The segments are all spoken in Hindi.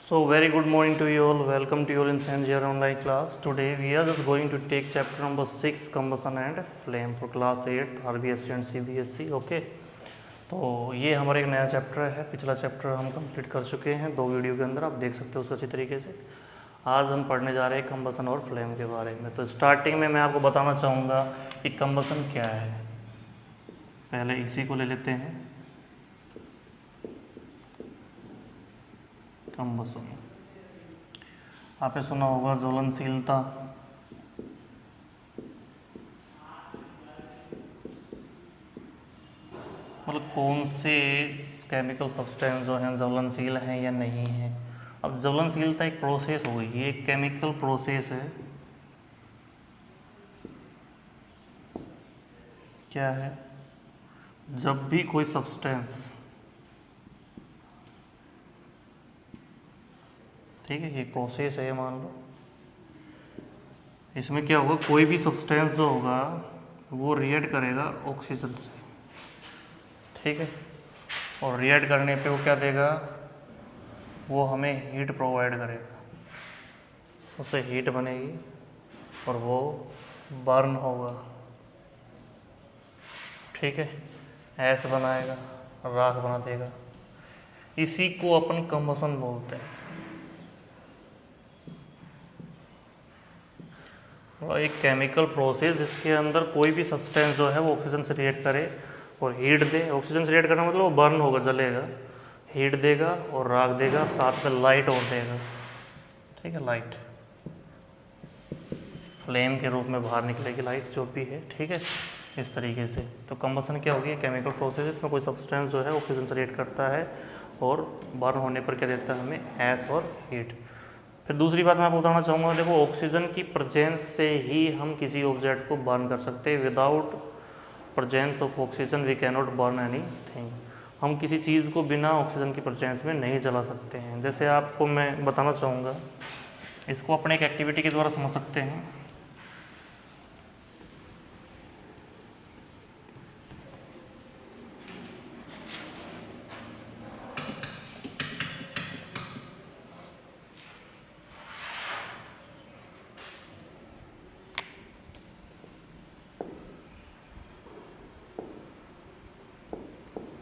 So very good morning to you all. Welcome to you all in St. Jerome online class. Today we are just going to take chapter number 6 combustion and flame for class 8 RBSC and CBSC. Okay. तो ये हमारा एक नया चैप्टर है। पिछला चैप्टर हम कंप्लीट कर चुके हैं 2 वीडियो के अंदर, आप देख सकते हो उसको अच्छी तरीके से। आज हम पढ़ने जा रहे हैं कंबसन और फ्लेम के बारे में। तो स्टार्टिंग में मैं आपको बताना चाहूँगा कि कंबसन क्या है। पहले इसी को ले लेते हैं, कंबसन। आपने सुना होगा ज्वलनशीलता, मतलब कौन से केमिकल सब्सटेंस जो हैं ज्वलनशील हैं या नहीं हैं। अब ज्वलनशीलता एक प्रोसेस हो गई, ये एक केमिकल प्रोसेस है। क्या है? जब भी कोई सब्सटेंस, ठीक है, ये प्रोसेस है, मान लो इसमें क्या होगा, कोई भी सब्सटेंस जो होगा वो रिएक्ट करेगा ऑक्सीजन से, ठीक है। और रिएक्ट करने पे वो क्या देगा, वो हमें हीट प्रोवाइड करेगा, उससे हीट बनेगी और वो बर्न होगा, ठीक है। ऐस बनाएगा, राख बना देगा। इसी को अपन कंबसन बोलते हैं। और एक केमिकल प्रोसेस जिसके अंदर कोई भी सब्सटेंस जो है वो ऑक्सीजन से रिएक्ट करे और हीट दे। ऑक्सीजन से रिएक्ट करना मतलब वो बर्न होगा, जलेगा, हीट देगा और राख देगा, साथ में लाइट और देगा, ठीक है। लाइट फ्लेम के रूप में बाहर निकलेगी लाइट, जो भी है, ठीक है, इस तरीके से। तो कंबसन क्या होगी, केमिकल प्रोसेस इसमें कोई सब्सटेंस जो है ऑक्सीजन से रिएक्ट करता है और बर्न होने पर क्या देता है हमें, ऐश और हीट। फिर दूसरी बात मैं आपको बताना चाहूँगा, देखो ऑक्सीजन की प्रेजेंस से ही हम किसी ऑब्जेक्ट को बर्न कर सकते हैं। Without presence of oxygen we can not burn anything. हम किसी चीज़ को बिना ऑक्सीजन की प्रेजेंस में नहीं जला सकते हैं। जैसे आपको मैं बताना चाहूँगा, इसको अपने एक एक्टिविटी के द्वारा समझ सकते हैं।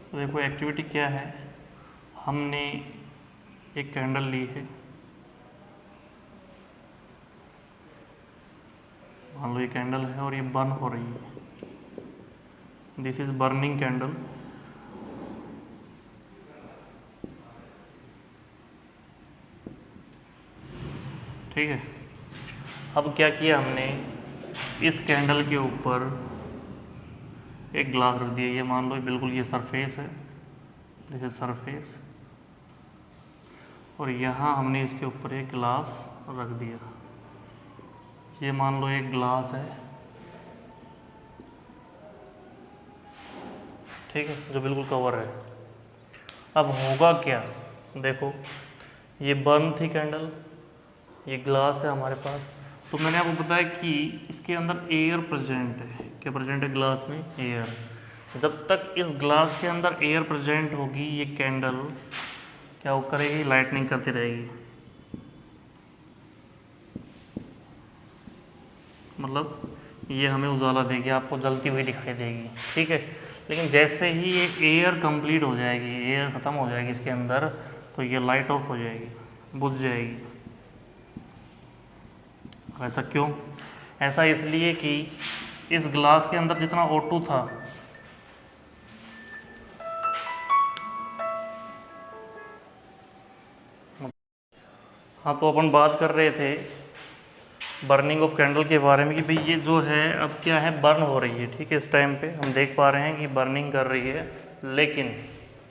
तो देखो एक्टिविटी क्या है, हमने एक कैंडल ली है, मान लो ये कैंडल है और ये बर्न हो रही है। दिस इज बर्निंग कैंडल, ठीक है। अब क्या किया हमने, इस कैंडल के ऊपर एक ग्लास रख दिया। ये मान लो बिल्कुल ये सरफेस है, दिस इज सरफेस, और यहाँ हमने इसके ऊपर एक ग्लास रख दिया। ये मान लो एक ग्लास है, ठीक है, जो बिल्कुल कवर है। अब होगा क्या, देखो ये बर्न थी कैंडल, ये ग्लास है हमारे पास। तो मैंने आपको बताया कि इसके अंदर एयर प्रेजेंट है। क्या प्रेजेंट है ग्लास में? एयर। जब तक इस ग्लास के अंदर एयर प्रेजेंट होगी, ये कैंडल क्या करेगी, लाइटनिंग करती रहेगी। मतलब ये हमें उजाला देगी, आपको जलती हुई दिखाई देगी, ठीक है। लेकिन जैसे ही ये एयर कंप्लीट हो जाएगी, एयर ख़त्म हो जाएगी इसके अंदर, तो ये लाइट ऑफ हो जाएगी, बुझ जाएगी। ऐसा क्यों? ऐसा इसलिए कि इस ग्लास के अंदर जितना O2 था, हाँ, तो अपन बात कर रहे थे बर्निंग ऑफ कैंडल के बारे में कि भाई ये जो है अब क्या है, बर्न हो रही है, ठीक है। इस टाइम पे हम देख पा रहे हैं कि बर्निंग कर रही है। लेकिन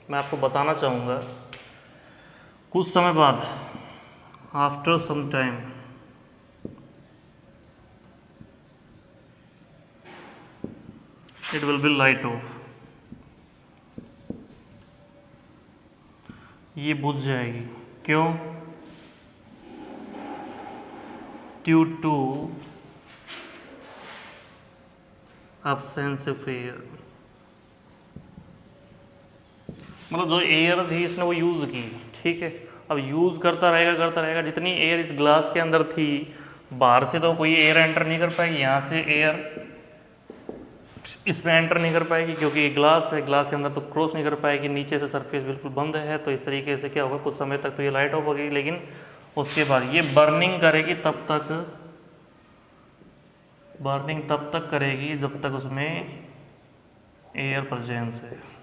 मैं आपको बताना चाहूँगा, कुछ समय बाद, after some time, it will be light off, ये बुझ जाएगी। क्यों? Due to absence of air. मतलब जो एयर थी इसने वो यूज़ की, ठीक है, अब यूज़ करता रहेगा, जितनी एयर इस ग्लास के अंदर थी, बाहर से तो कोई एयर एंटर नहीं कर पाएगी, यहाँ से एयर इसमें एंटर नहीं कर पाएगी क्योंकि ये ग्लास है, ग्लास के अंदर तो क्रॉस नहीं कर पाएगी, नीचे से सरफेस बिल्कुल बंद है। तो इस तरीके से क्या होगा, कुछ समय तक तो ये लाइट ऑफ होगी, लेकिन उसके बाद ये बर्निंग करेगी तब तक करेगी जब तक उसमें एयर प्रेजेंस है।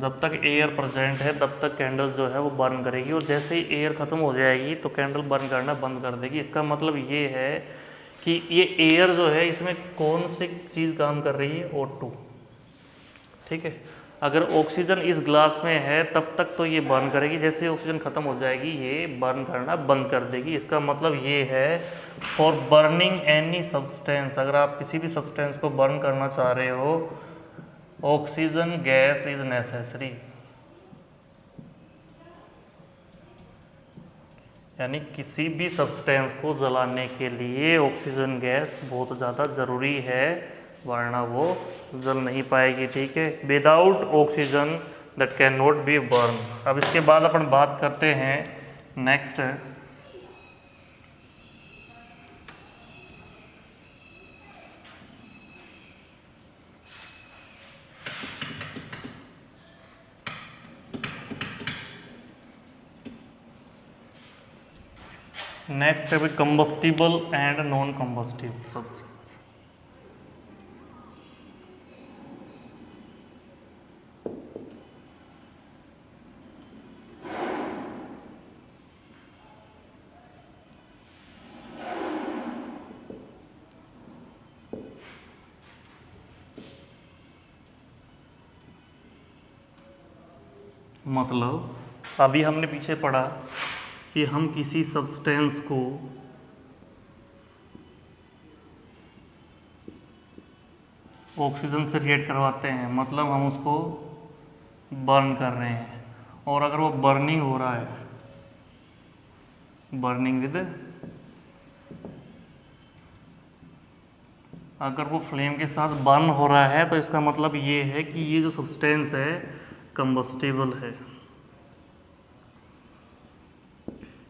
जब तक एयर प्रेजेंट है तब तक कैंडल जो है वो बर्न करेगी, और जैसे ही एयर ख़त्म हो जाएगी तो कैंडल बर्न करना बंद कर देगी। इसका मतलब ये है कि ये एयर जो है इसमें कौन सी चीज़ काम कर रही है, O2, ठीक है। अगर ऑक्सीजन इस ग्लास में है तब तक तो ये बर्न करेगी, जैसे ही ऑक्सीजन ख़त्म हो जाएगी ये बर्न करना बंद कर देगी। इसका मतलब ये है फॉर बर्निंग एनी सब्सटेंस, अगर आप किसी भी सब्सटेंस को बर्न करना चाह रहे हो, ऑक्सीजन गैस इज नेसेसरी। यानी किसी भी सब्सटेंस को जलाने के लिए ऑक्सीजन गैस बहुत ज़्यादा ज़रूरी है, वरना वो जल नहीं पाएगी, ठीक है। Without oxygen that can not be burn. अब इसके बाद अपन बात करते हैं नेक्स्ट है combustible and non combustible substance. मतलब अभी हमने पीछे पढ़ा कि हम किसी सब्सटेंस को ऑक्सीजन से रिएक्ट करवाते हैं, मतलब हम उसको बर्न कर रहे हैं। और अगर वो बर्निंग हो रहा है, बर्निंग विद, अगर वो फ्लेम के साथ बर्न हो रहा है तो इसका मतलब ये है कि ये जो सब्सटेंस है कंबस्टिबल है।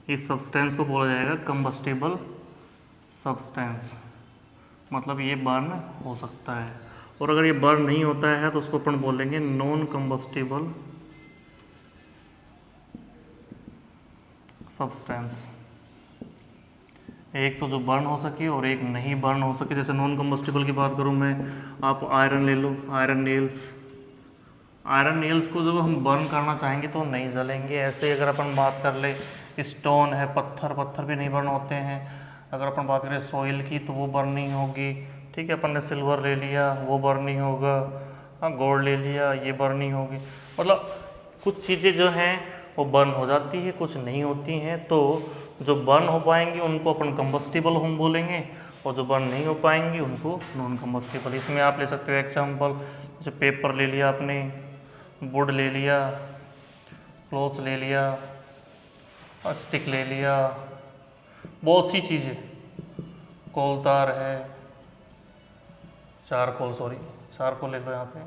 इस सब्सटेंस को बोला जाएगा कंबस्टिबल सब्सटेंस, मतलब ये बर्न हो सकता है। और अगर ये बर्न नहीं होता है तो उसको अपन बोलेंगे नॉन कंबस्टिबल सब्सटेंस। एक तो जो बर्न हो सके और एक नहीं बर्न हो सके। जैसे नॉन कंबस्टिबल की बात करूं मैं, आप आयरन ले लो, आयरन नेल्स को जब हम बर्न करना चाहेंगे तो नहीं जलेंगे। ऐसे अगर अपन बात कर ले, स्टोन है, पत्थर भी नहीं बर्न होते हैं। अगर अपन बात करें सॉइल की तो वो बर्न नहीं होगी, ठीक है। अपन ने सिल्वर ले लिया, वो बर्न नहीं होगा। हाँ, गोल्ड ले लिया, ये बर्न नहीं होगी। मतलब कुछ चीज़ें जो हैं वो बर्न हो जाती है, कुछ नहीं होती हैं। तो जो बर्न हो पाएंगी उनको अपन कंबस्टिबल हम बोलेंगे, और जो बर्न नहीं हो पाएंगी उनको नॉन कंबस्टिबल। इसमें आप ले सकते हो एग्जाम्पल, जैसे पेपर ले लिया आपने, वुड ले लिया, क्लॉथ ले लिया, स्टिक ले लिया, बहुत सी चीज़ें, कोलतार है, चारकोल ले लो, यहाँ पे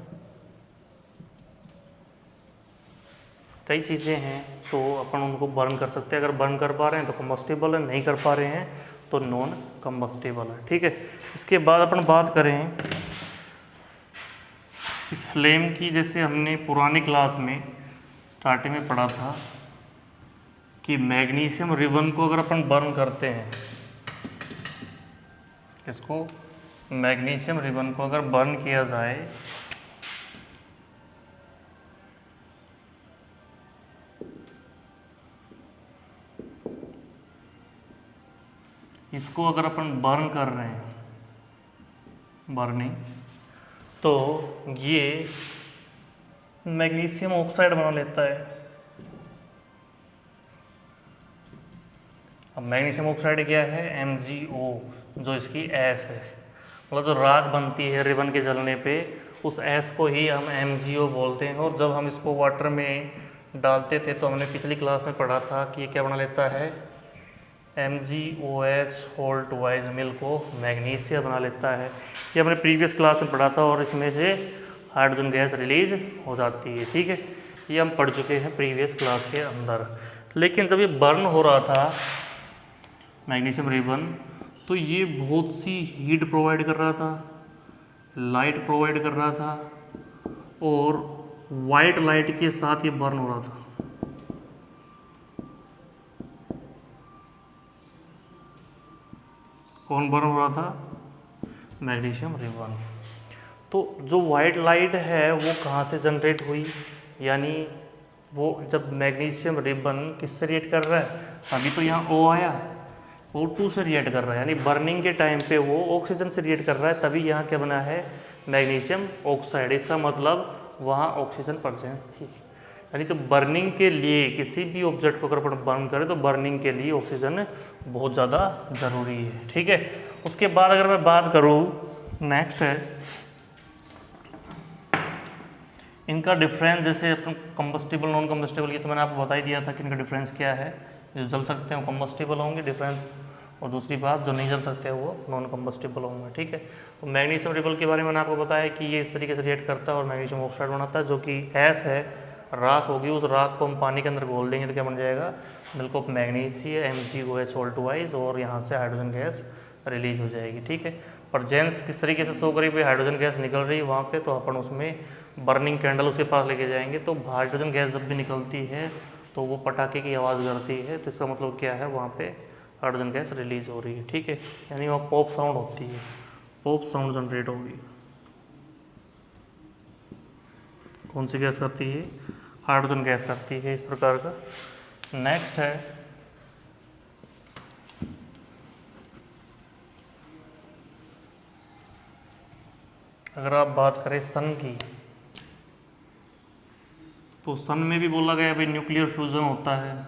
कई चीज़ें हैं। तो अपन उनको बर्न कर सकते हैं। अगर बर्न कर पा रहे हैं तो कंबस्टिबल है, नहीं कर पा रहे हैं तो नॉन कंबस्टिबल है, ठीक है। इसके बाद अपन बात करें कि फ्लेम की, जैसे हमने पुरानी क्लास में स्टार्टिंग में पढ़ा था कि मैग्नीशियम रिबन को अगर अपन बर्न करते हैं, इसको मैग्नीशियम रिबन को अगर बर्न किया जाए इसको अगर अपन बर्न कर रहे हैं, बर्निंग, तो ये मैग्नीशियम ऑक्साइड बना लेता है। अब मैग्नीशियम ऑक्साइड क्या है, MgO, जो इसकी एस है। मतलब जो राख बनती है रिबन के जलने पे, उस एस को ही हम MgO बोलते हैं। और जब हम इसको वाटर में डालते थे तो हमने पिछली क्लास में पढ़ा था कि ये क्या बना लेता है, MgOH होल्ट वाइज मिल को मैग्नीशिया बना लेता है। ये हमने प्रीवियस क्लास में पढ़ा था, और इसमें से हाइड्रोजन गैस रिलीज हो जाती है, ठीक है। ये हम पढ़ चुके हैं प्रीवियस क्लास के अंदर। लेकिन जब ये बर्न हो रहा था मैग्नीशियम रिबन, तो ये बहुत सी हीट प्रोवाइड कर रहा था, लाइट प्रोवाइड कर रहा था, और वाइट लाइट के साथ ये बर्न हो रहा था। कौन बर्न हो रहा था? Magnesium ribbon. तो जो वाइट लाइट है वो कहाँ से जनरेट हुई, यानी वो जब मैग्नीशियम रिबन किससे रिएक्ट कर रहा है, अभी तो यहाँ O आया, O2 से रिएक्ट कर रहा है, यानी बर्निंग के टाइम पे वो ऑक्सीजन से रिएक्ट कर रहा है, तभी यहाँ क्या बना है, मैग्नीशियम ऑक्साइड। इसका मतलब वहाँ ऑक्सीजन प्रेजेंस थी। यानी तो बर्निंग के लिए किसी भी ऑब्जेक्ट को अगर अपन बर्न करें तो बर्निंग के लिए ऑक्सीजन बहुत ज़्यादा ज़रूरी है। ठीक है, उसके बाद अगर मैं बात करूँ, नेक्स्ट है इनका डिफरेंस। जैसे अपन कंबस्टिबल नॉन कंबस्टिबल, ये तो मैंने आपको बता ही दिया था कि इनका डिफरेंस क्या है। जो जल सकते हैं वो कंबस्टिबल होंगे, डिफरेंस, और दूसरी बात जो नहीं जल सकते हैं वो नॉन कंबस्टिबल होंगे। ठीक है, तो मैग्नीशियम रिबन के बारे में मैंने आपको बताया कि ये इस तरीके से रिएक्ट करता है और मैग्नीशियम ऑक्साइड बनाता है, जो कि एस है, राख होगी। उस राख को हम पानी के अंदर घोल देंगे तो क्या बन जाएगा, मिल्क ऑफ मैग्नीशियम MgOH, और यहाँ से हाइड्रोजन गैस रिलीज हो जाएगी। ठीक है, पर जेंस किस तरीके से शो करी भाई, हाइड्रोजन गैस निकल रही है वहाँ पे, तो अपन उसमें बर्निंग कैंडल उसके पास लेके जाएंगे, तो हाइड्रोजन गैस जब भी निकलती है तो वो पटाखे की आवाज़ करती है, तो इसका मतलब क्या है, वहाँ पे हाइड्रोजन गैस रिलीज हो रही है। ठीक है, यानी वहाँ पॉप साउंड होती है, पॉप साउंड जनरेट होगी। कौन सी गैस करती है, हाइड्रोजन गैस करती है, इस प्रकार का। नेक्स्ट है अगर आप बात करें सन की, तो सन में भी बोला गया भाई न्यूक्लियर फ्यूजन होता है।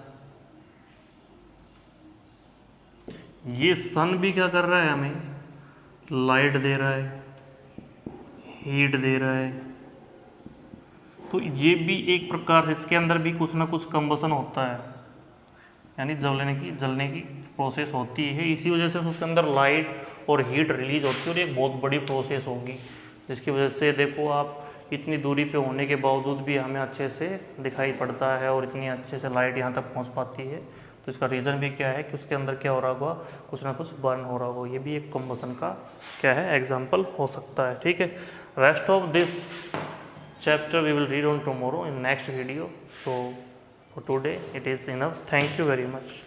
ये सन भी क्या कर रहा है, हमें लाइट दे रहा है, हीट दे रहा है, तो ये भी एक प्रकार से इसके अंदर भी कुछ ना कुछ कंबसन होता है, यानी जलने की प्रोसेस होती है। इसी वजह से उसके अंदर लाइट और हीट रिलीज होती है, और एक बहुत बड़ी प्रोसेस होगी, जिसकी वजह से देखो आप इतनी दूरी पे होने के बावजूद भी हमें अच्छे से दिखाई पड़ता है, और इतनी अच्छे से लाइट यहाँ तक पहुँच पाती है। तो इसका रीज़न भी क्या है कि उसके अंदर क्या हो रहा होगा, कुछ ना कुछ बर्न हो रहा होगा। ये भी एक कंबसन का क्या है, एग्जाम्पल हो सकता है। ठीक है, rest of this chapter we will read on tomorrow in next video. So for today it is enough. Thank you very much.